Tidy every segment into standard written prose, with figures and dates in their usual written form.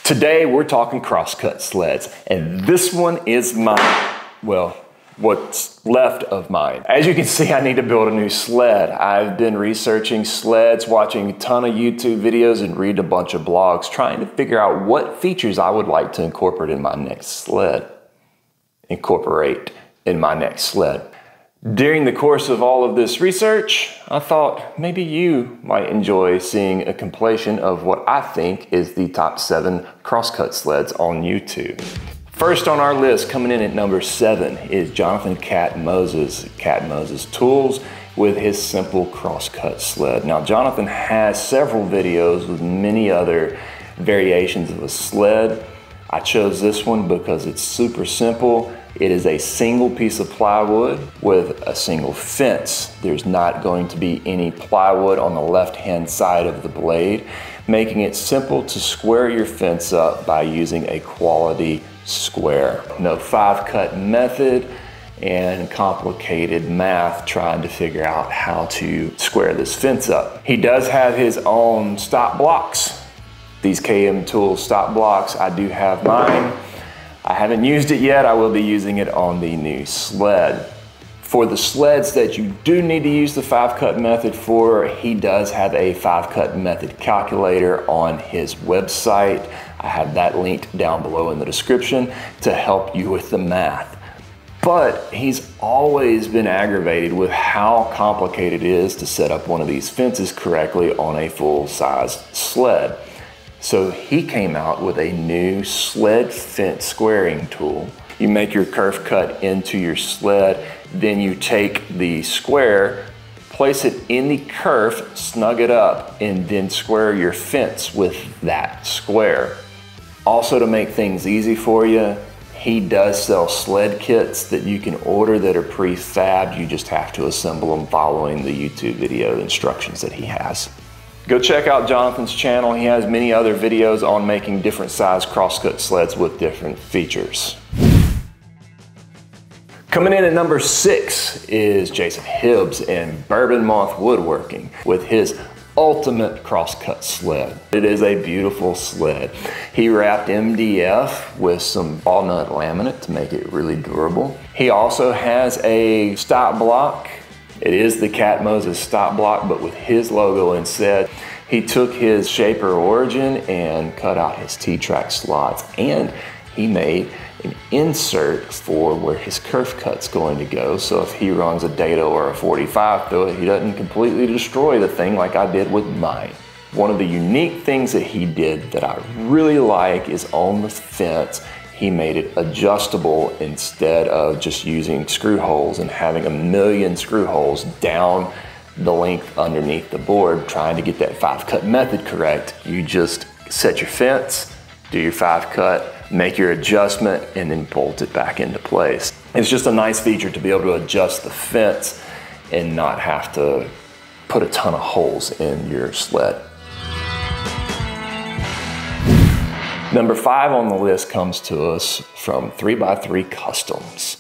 Today we're talking crosscut sleds, and this one is mine. Well, what's left of mine. As you can see, I need to build a new sled. I've been researching sleds, watching a ton of YouTube videos and reading a bunch of blogs, trying to figure out what features I would like to incorporate in my next sled. During the course of all of this research, I thought maybe you might enjoy seeing a compilation of what I think is the top 7 crosscut sleds on YouTube. First on our list, coming in at number 7, is Jonathan Cat Moses Tools with his simple crosscut sled. Now, Jonathan has several videos with many other variations of a sled. I chose this one because it's super simple. It is a single piece of plywood with a single fence. There's not going to be any plywood on the left-hand side of the blade, making it simple to square your fence up by using a quality square. No 5-cut method and complicated math trying to figure out how to square this fence up. He does have his own stop blocks. These KM Tools stop blocks, I do have mine. I haven't used it yet. I will be using it on the new sled. For the sleds that you do need to use the 5-cut method for, he does have a 5-cut method calculator on his website. I have that linked down below in the description to help you with the math. But he's always been aggravated with how complicated it is to set up one of these fences correctly on a full-size sled. So he came out with a new sled fence squaring tool. You make your kerf cut into your sled, then you take the square, place it in the kerf, snug it up, and then square your fence with that square. Also, to make things easy for you, he does sell sled kits that you can order that are prefabbed. You just have to assemble them following the YouTube video instructions that he has. Go check out Jonathan's channel. He has many other videos on making different size crosscut sleds with different features. Coming in at number 6 is Jason Hibbs and Bourbon Moth Woodworking with his ultimate crosscut sled. It is a beautiful sled. He wrapped MDF with some walnut laminate to make it really durable. He also has a stop block. It is the Cat Moses stop block, but with his logo instead. He took his Shaper Origin and cut out his T-track slots, and he made an insert for where his kerf cut's going to go. So if he runs a dado or a 45 through it, he doesn't completely destroy the thing like I did with mine. One of the unique things that he did that I really like is on the fence, he made it adjustable instead of just using screw holes and having a million screw holes down the length underneath the board trying to get that 5-cut method correct. You just set your fence, do your 5-cut, make your adjustment, and then bolt it back into place. It's just a nice feature to be able to adjust the fence and not have to put a ton of holes in your sled. Number 5 on the list comes to us from 3x3 Customs.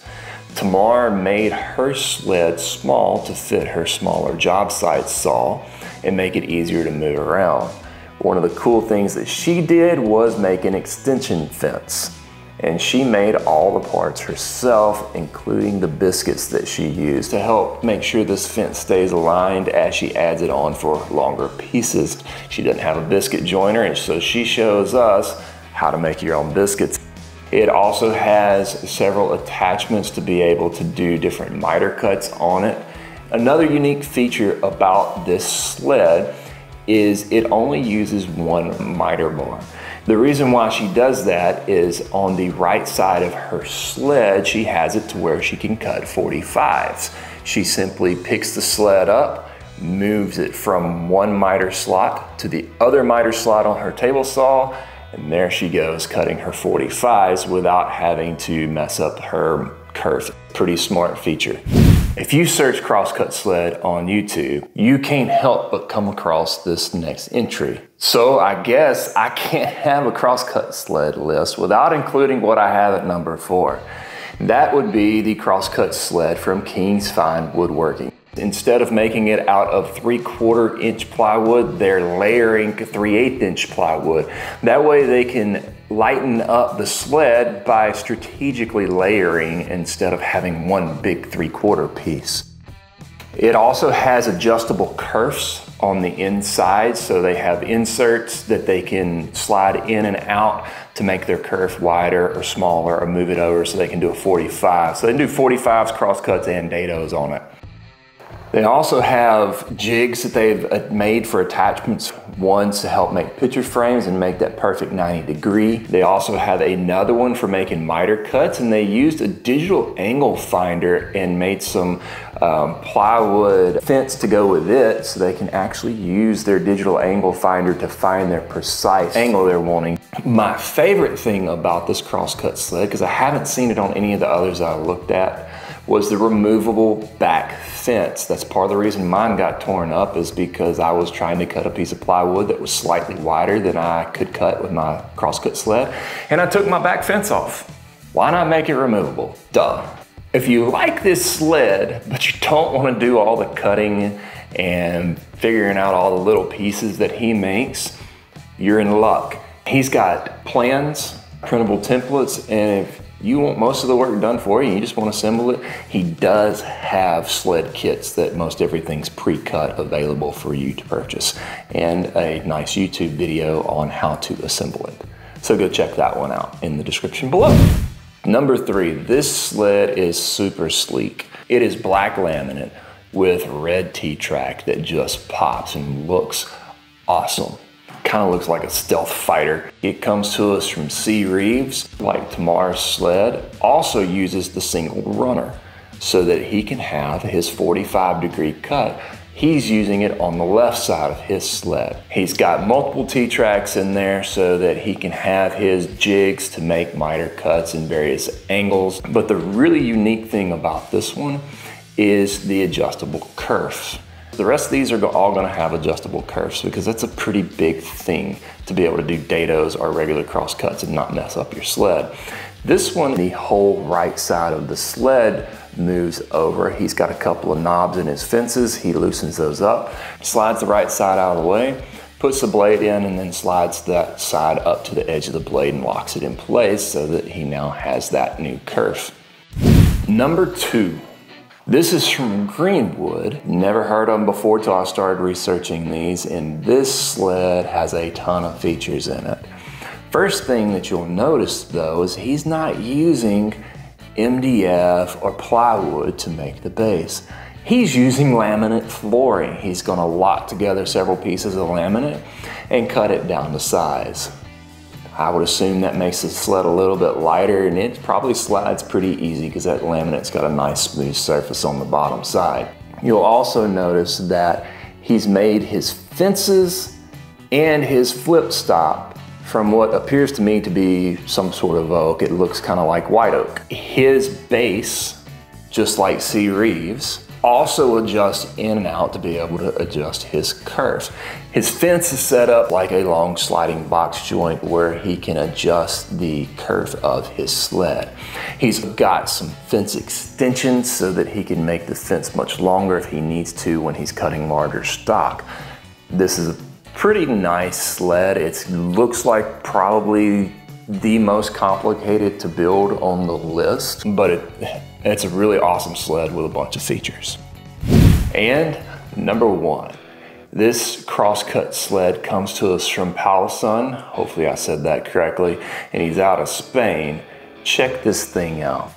Tamar made her sled small to fit her smaller job site saw and make it easier to move around. One of the cool things that she did was make an extension fence. And she made all the parts herself, including the biscuits that she used to help make sure this fence stays aligned as she adds it on for longer pieces. She doesn't have a biscuit joiner, and so she shows us how to make your own biscuits. It also has several attachments to be able to do different miter cuts on it. Another unique feature about this sled is it only uses one miter bar. The reason why she does that is on the right side of her sled, she has it to where she can cut 45s. She simply picks the sled up, moves it from one miter slot to the other miter slot on her table saw, and there she goes cutting her 45s without having to mess up her kerf. Pretty smart feature. If you search crosscut sled on YouTube, you can't help but come across this next entry. So I guess I can't have a crosscut sled list without including what I have at number 4. That would be the crosscut sled from King's Fine Woodworking. Instead of making it out of 3/4 inch plywood, they're layering 3/8 inch plywood. That way they can lighten up the sled by strategically layering instead of having one big 3/4 piece. It also has adjustable kerfs on the inside, so they have inserts that they can slide in and out to make their kerf wider or smaller, or move it over so they can do a 45. So they can do 45s, crosscuts, and dados on it. They also have jigs that they've made for attachments. One's to help make picture frames and make that perfect 90-degree. They also have another one for making miter cuts, and they used a digital angle finder and made some plywood fence to go with it, so they can actually use their digital angle finder to find their precise angle they're wanting. My favorite thing about this crosscut sled, because I haven't seen it on any of the others I looked at, was the removable back fence. That's part of the reason mine got torn up, is because I was trying to cut a piece of plywood that was slightly wider than I could cut with my crosscut sled, and I took my back fence off. Why not make it removable? Duh. If you like this sled, but you don't want to do all the cutting and figuring out all the little pieces that he makes, you're in luck. He's got plans, printable templates, and if you want most of the work done for you, you just want to assemble it, he does have sled kits that most everything's pre-cut available for you to purchase, and a nice YouTube video on how to assemble it. So go check that one out in the description below. Number 3, this sled is super sleek. It is black laminate with red T-track that just pops and looks awesome. Kind of looks like a stealth fighter. It comes to us from C. Reeves, like Tamar's sled. Also uses the single runner so that he can have his 45-degree cut. He's using it on the left side of his sled. He's got multiple T-tracks in there so that he can have his jigs to make miter cuts in various angles. But the really unique thing about this one is the adjustable kerfs. The rest of these are all going to have adjustable kerfs, because that's a pretty big thing to be able to do dados or regular crosscuts and not mess up your sled. This one, the whole right side of the sled moves over. He's got a couple of knobs in his fences. He loosens those up, slides the right side out of the way, puts the blade in, and then slides that side up to the edge of the blade and locks it in place so that he now has that new kerf. Number 2. This is from Greenwood. Never heard of them before till I started researching these, and this sled has a ton of features in it. First thing that you'll notice though is he's not using MDF or plywood to make the base. He's using laminate flooring. He's gonna lock together several pieces of laminate and cut it down to size. I would assume that makes the sled a little bit lighter, and it probably slides pretty easy because that laminate's got a nice smooth surface on the bottom side. You'll also notice that he's made his fences and his flip stop from what appears to me to be some sort of oak. It looks kind of like white oak. His base, just like C. Reeves, also adjusts in and out to be able to adjust his kerfs. His fence is set up like a long sliding box joint where he can adjust the kerf of his sled. He's got some fence extensions so that he can make the fence much longer if he needs to when he's cutting larger stock. This is a pretty nice sled. It looks like probably the most complicated to build on the list, but it's a really awesome sled with a bunch of features. And number 1, this crosscut sled comes to us from Palason. Hopefully I said that correctly. And he's out of Spain. Check this thing out.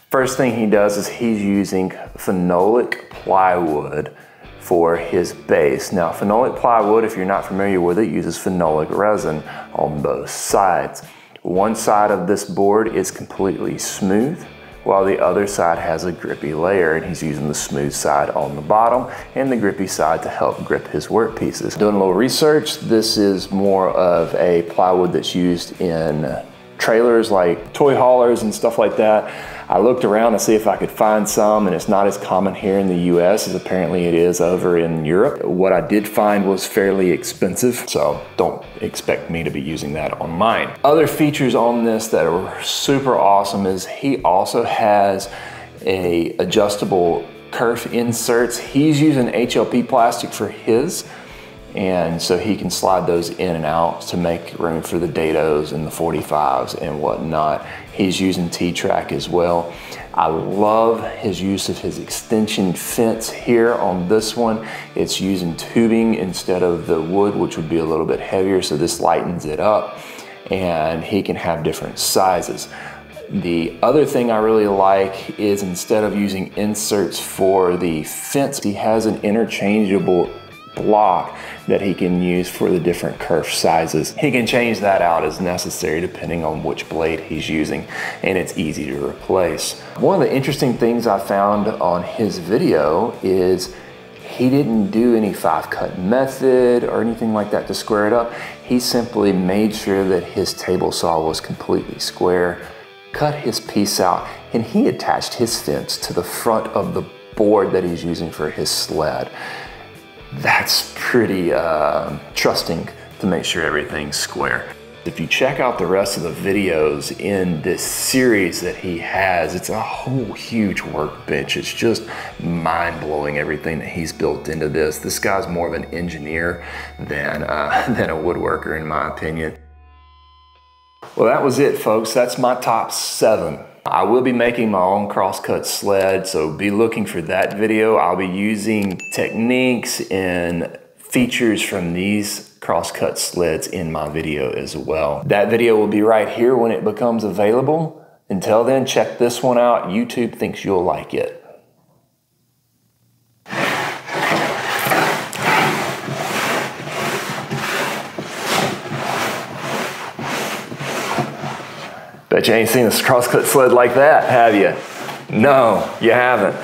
First thing he does is he's using phenolic plywood for his base. Now, phenolic plywood, if you're not familiar with it, uses phenolic resin on both sides. One side of this board is completely smooth, while the other side has a grippy layer, and he's using the smooth side on the bottom and the grippy side to help grip his work pieces. Doing a little research, this is more of a plywood that's used in trailers like toy haulers and stuff like that. I looked around to see if I could find some, and it's not as common here in the US as apparently it is over in Europe. What I did find was fairly expensive, so don't expect me to be using that on mine. Other features on this that are super awesome is he also has a adjustable kerf inserts. He's using HLP plastic for his, and so he can slide those in and out to make room for the dados and the 45s and whatnot. He's using T-track as well. I love his use of his extension fence here on this one. It's using tubing instead of the wood, which would be a little bit heavier, so this lightens it up, and he can have different sizes. The other thing I really like is instead of using inserts for the fence, he has an interchangeable block that he can use for the different kerf sizes. He can change that out as necessary depending on which blade he's using, and it's easy to replace. One of the interesting things I found on his video is he didn't do any 5-cut method or anything like that to square it up. He simply made sure that his table saw was completely square, cut his piece out, and he attached his fence to the front of the board that he's using for his sled. That's pretty trusting to make sure everything's square. If you check out the rest of the videos in this series that he has, it's a whole huge workbench. It's just mind-blowing everything that he's built into this. This guy's more of an engineer than a woodworker, in my opinion. Well, that was it, folks. That's my top 7. I will be making my own crosscut sled, so be looking for that video. I'll be using techniques and features from these crosscut sleds in my video as well. That video will be right here when it becomes available. Until then, check this one out. YouTube thinks you'll like it. Bet you ain't seen a crosscut sled like that, have you? No, you haven't.